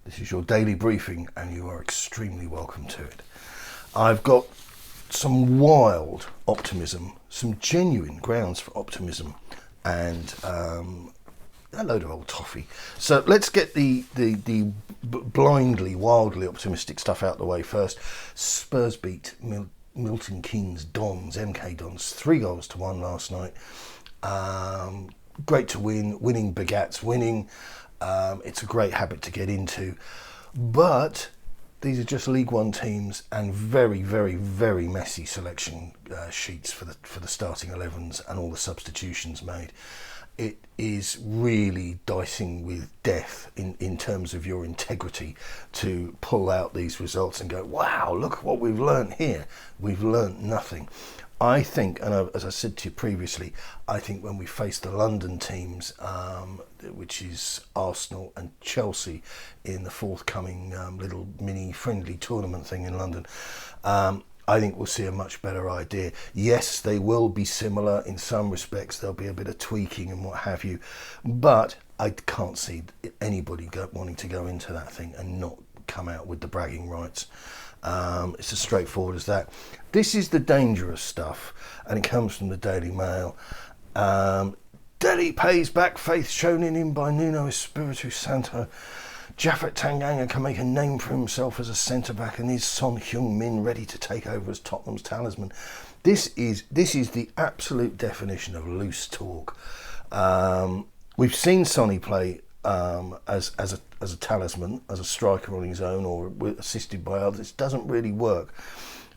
This is your daily briefing, and you are extremely welcome to it. I've got some wild optimism, some genuine grounds for optimism, and a load of old toffee. So let's get the blindly, wildly optimistic stuff out the way first. Spurs beat Milton Keynes Dons, MK Dons, 3-1 last night. Great to win. Winning begats winning. It's a great habit to get into. But these are just League One teams and very, very, very messy selection sheets for the starting 11s and all the substitutions made. It is really dicing with death in terms of your integrity to pull out these results and go, wow, look what we've learnt here. We've learnt nothing. I think, and as I said to you previously, I think when we face the London teams, which is Arsenal and Chelsea in the forthcoming little mini friendly tournament thing in London, I think we'll see a much better idea. Yes, they will be similar in some respects. There'll be a bit of tweaking and what have you. But I can't see anybody wanting to go into that thing and not come out with the bragging rights. It's as straightforward as that. This is the dangerous stuff, and it comes from the Daily Mail. Delhi pays back faith shown in him by Nuno Espiritu Santo. Japhet Tanganga can make a name for himself as a centre-back, and is Son Heung-min ready to take over as Tottenham's talisman? This is the absolute definition of loose talk. We've seen Sonny play as a talisman, as a striker on his own or assisted by others. It doesn't really work.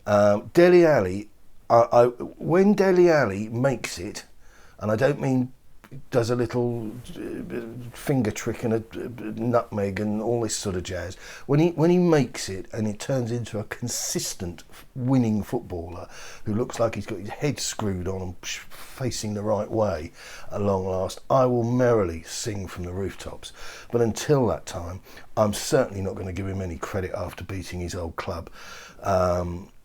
Dele Alli, when Dele Alli makes it, and I don't mean does a little finger trick and a nutmeg and all this sort of jazz. When he makes it and it turns into a consistent winning footballer who looks like he's got his head screwed on and facing the right way at long last, I will merrily sing from the rooftops. But until that time, I'm certainly not going to give him any credit after beating his old club.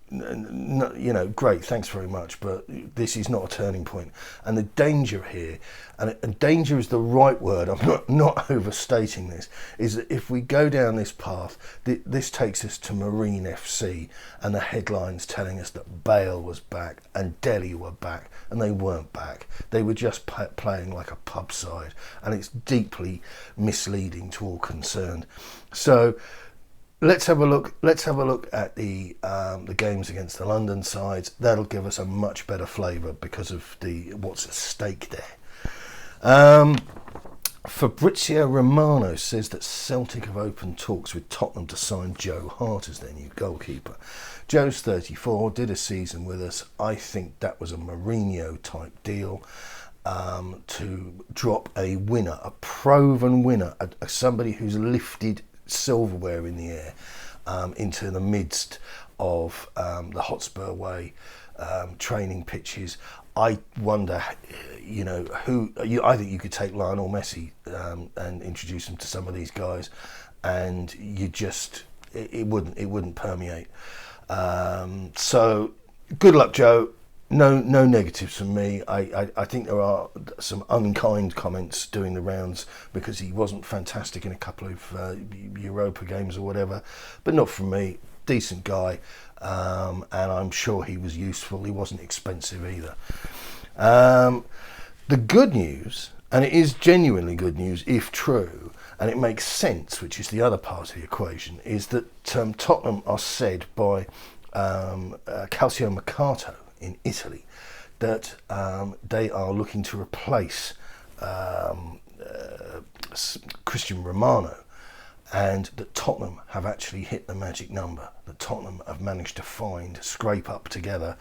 Great, thanks very much, but this is not a turning point. And the danger here, and danger is the right word, I'm not overstating this, is that if we go down this path, this takes us to Marine FC and the headlines telling us that Bale was back and Delhi were back, and they weren't back. They were just playing like a pub side, and it's deeply misleading to all concerned. So Let's have a look at the games against the London sides. That'll give us a much better flavour because of what's at stake there. Fabrizio Romano says that Celtic have opened talks with Tottenham to sign Joe Hart as their new goalkeeper. Joe's 34, did a season with us. I think that was a Mourinho type deal. To drop a winner, a proven winner, somebody who's lifted silverware in the air into the midst of the Hotspur way training pitches. I wonder, I think you could take Lionel Messi and introduce him to some of these guys, and it wouldn't permeate. So good luck, Joe. No negatives from me. I think there are some unkind comments doing the rounds because he wasn't fantastic in a couple of Europa games or whatever, but not from me. Decent guy, and I'm sure he was useful. He wasn't expensive either. The good news, and it is genuinely good news if true, and it makes sense, which is the other part of the equation, is that Tottenham are said by Calcio Mercato in Italy that they are looking to replace Cristian Romero, and that Tottenham have actually hit the magic number, that Tottenham have managed to scrape up together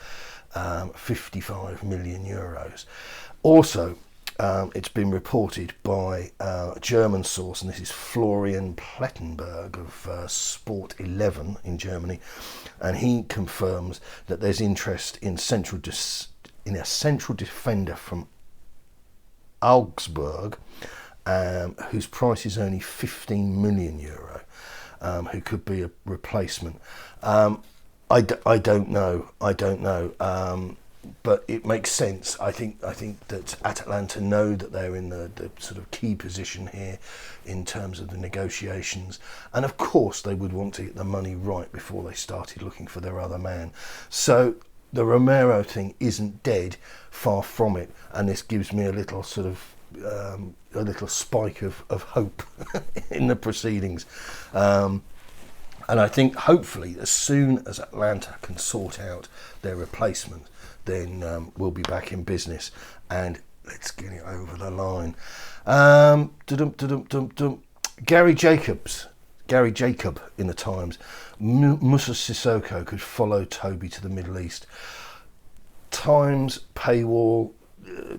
55 million euros. Also, it's been reported by a German source, and this is Florian Plettenberg of Sport 11 in Germany, and he confirms that there's interest in a central defender from Augsburg, whose price is only 15 million euro, who could be a replacement. I don't know. but it makes sense. I think that Atalanta know that they're in the sort of key position here in terms of the negotiations, and of course they would want to get the money right before they started looking for their other man. So the Romero thing isn't dead, far from it, and this gives me a little sort of a little spike of hope in the proceedings. And I think hopefully as soon as Atalanta can sort out their replacement, then we'll be back in business and let's get it over the line. Gary Jacob in the Times. Moussa Sissoko could follow Toby to the Middle East. Times paywall,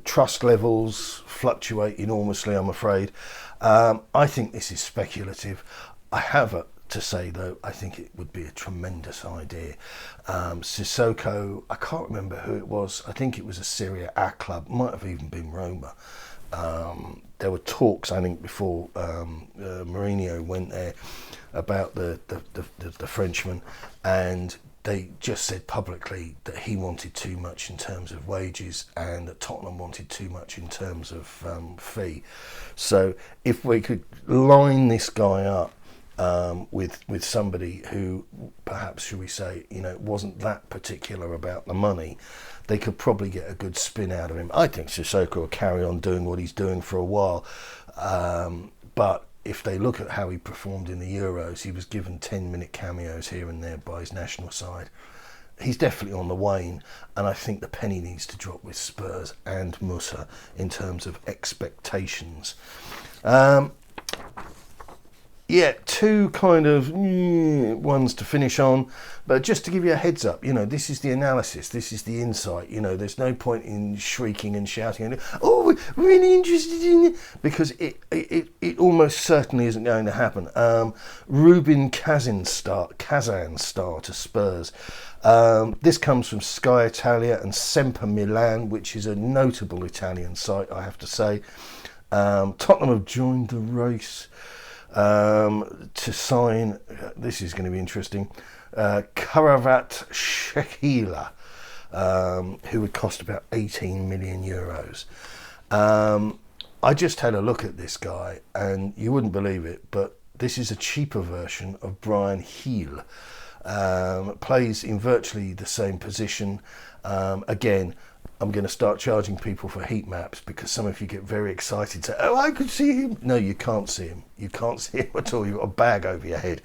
trust levels fluctuate enormously, I'm afraid. I think this is speculative. I have to say, though, I think it would be a tremendous idea. Sissoko, I can't remember who it was. I think it was a Serie A club. Might have even been Roma. There were talks, I think, before Mourinho went there about the Frenchman, and they just said publicly that he wanted too much in terms of wages and that Tottenham wanted too much in terms of fee. So if we could line this guy up with somebody who perhaps, should we say, wasn't that particular about the money, they could probably get a good spin out of him. I think Sissoko will carry on doing what he's doing for a while, but if they look at how he performed in the Euros, he was given 10-minute cameos here and there by his national side. He's definitely on the wane, and I think the penny needs to drop with Spurs and Moussa in terms of expectations. Two kind of ones to finish on, but just to give you a heads up, this is the analysis, this is the insight. There's no point in shrieking and shouting and we're really interested in it, because it almost certainly isn't going to happen. Rubin Kazan star to Spurs. This comes from Sky Italia and Sempre Milan, which is a notable Italian site, I have to say. Tottenham have joined the race to sign, this is going to be interesting, Karavat Shekila, who would cost about 18 million euros. I just had a look at this guy, and you wouldn't believe it, but this is a cheaper version of Brian Heel. Plays in virtually the same position. Again, I'm going to start charging people for heat maps, because some of you get very excited to say, I could see him. No, you can't see him. You can't see him at all. You've got a bag over your head.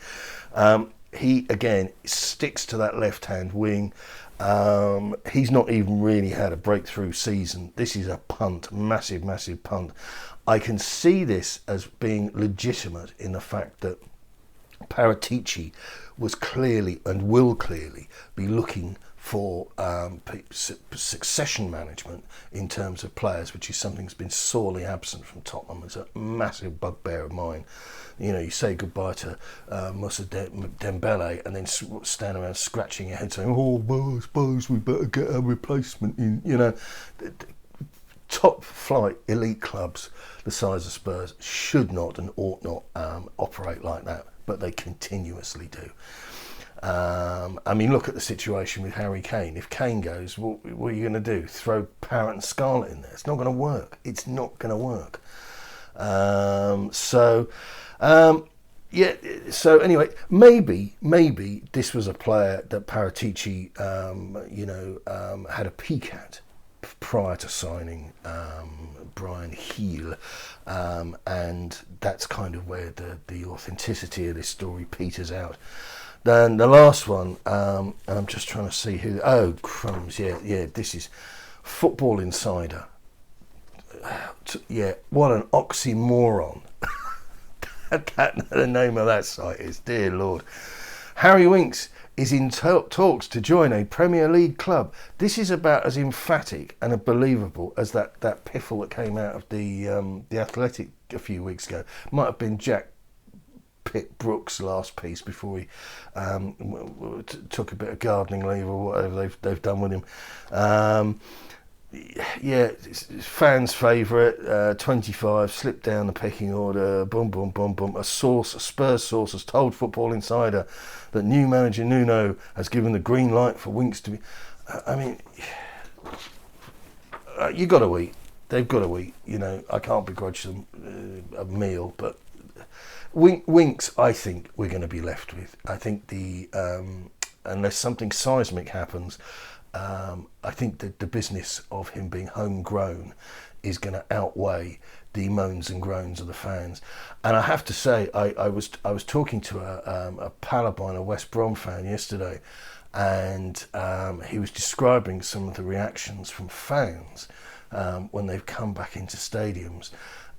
He, again, sticks to that left-hand wing. He's not even really had a breakthrough season. This is a punt, massive, massive punt. I can see this as being legitimate in the fact that Paratici was clearly and will clearly be looking for succession management in terms of players, which is something that's been sorely absent from Tottenham. It's a massive bugbear of mine. You say goodbye to Moussa Dembele and then stand around scratching your head saying, I suppose we better get a replacement in. Top flight elite clubs the size of Spurs should not and ought not operate like that, but they continuously do. Look at the situation with Harry Kane. If Kane goes, what are you going to do? Throw Parrott and Scarlett in there? It's not going to work. It's not going to work. So anyway, maybe this was a player that Paratici, had a peek at prior to signing Brian Heel, and that's kind of where the authenticity of this story peters out. Then the last one, and I'm just trying to see who. Oh, crumbs! Yeah. This is Football Insider. What an oxymoron! The name of that site is. Dear Lord, Harry Winks is in talks to join a Premier League club. This is about as emphatic and believable as that piffle that came out of the Athletic a few weeks ago. Might have been Jack Pitt Brooks' last piece before he took a bit of gardening leave or whatever they've done with him. It's fans' favourite, 25, slipped down the pecking order, boom. A Spurs source has told Football Insider that new manager Nuno has given the green light for Winks to be... You got to eat. They've got to eat. You know, I can't begrudge them a meal, but Winks, I think we're going to be left with. I think unless something seismic happens, I think that the business of him being homegrown is going to outweigh the moans and groans of the fans. And I have to say, I was talking to a pal of mine, a West Brom fan, yesterday, and he was describing some of the reactions from fans when they've come back into stadiums.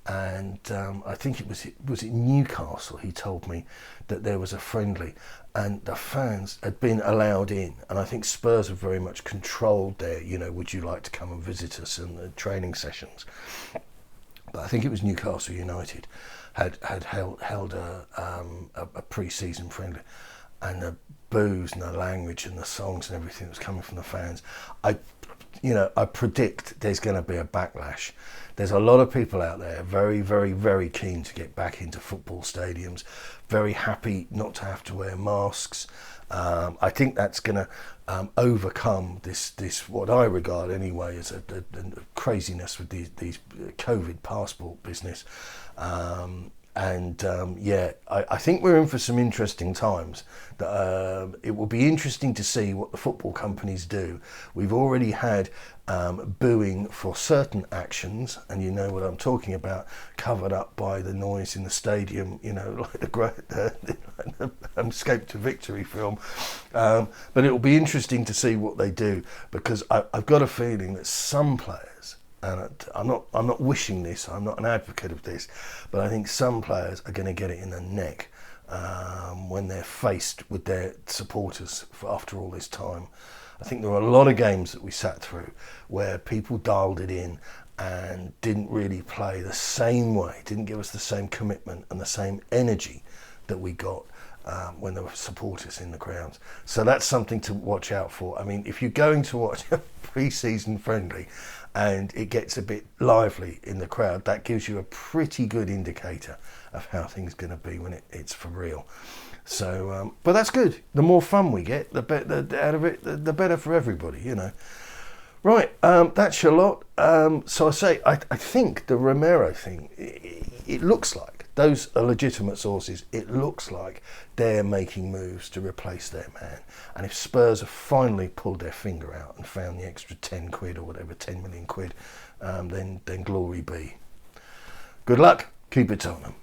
And I think it was Newcastle. He told me that there was a friendly, and the fans had been allowed in. And I think Spurs have very much controlled their, you know, would you like to come and visit us in the training sessions? But I think it was Newcastle United had held a pre-season friendly, and the boos and the language and the songs and everything that was coming from the fans. I predict there's going to be a backlash. There's a lot of people out there very, very, very keen to get back into football stadiums, very happy not to have to wear masks. I think that's going to overcome this what I regard anyway as a craziness with these COVID passport business. I think we're in for some interesting times. It will be interesting to see what the football companies do. We've already had booing for certain actions, and you know what I'm talking about, covered up by the noise in the stadium, you know, like the Escape to Victory film. But it will be interesting to see what they do, because I've got a feeling that some players, and I'm not wishing this, I'm not an advocate of this, but I think some players are going to get it in the neck when they're faced with their supporters after all this time. I think there were a lot of games that we sat through where people dialed it in and didn't really play the same way, didn't give us the same commitment and the same energy that we got when there were supporters in the grounds. So that's something to watch out for. I mean, if you're going to watch a pre-season friendly and it gets a bit lively in the crowd, that gives you a pretty good indicator of how things are going to be when it's for real. So, but that's good. The more fun we get, the better out of it, the better for everybody, you know. Right, that's your lot. So I say, I think the Romero thing, it looks like, those are legitimate sources, it looks like they're making moves to replace their man. And if Spurs have finally pulled their finger out and found the extra 10 quid or whatever, 10 million quid, then glory be. Good luck. Keep it Tottenham.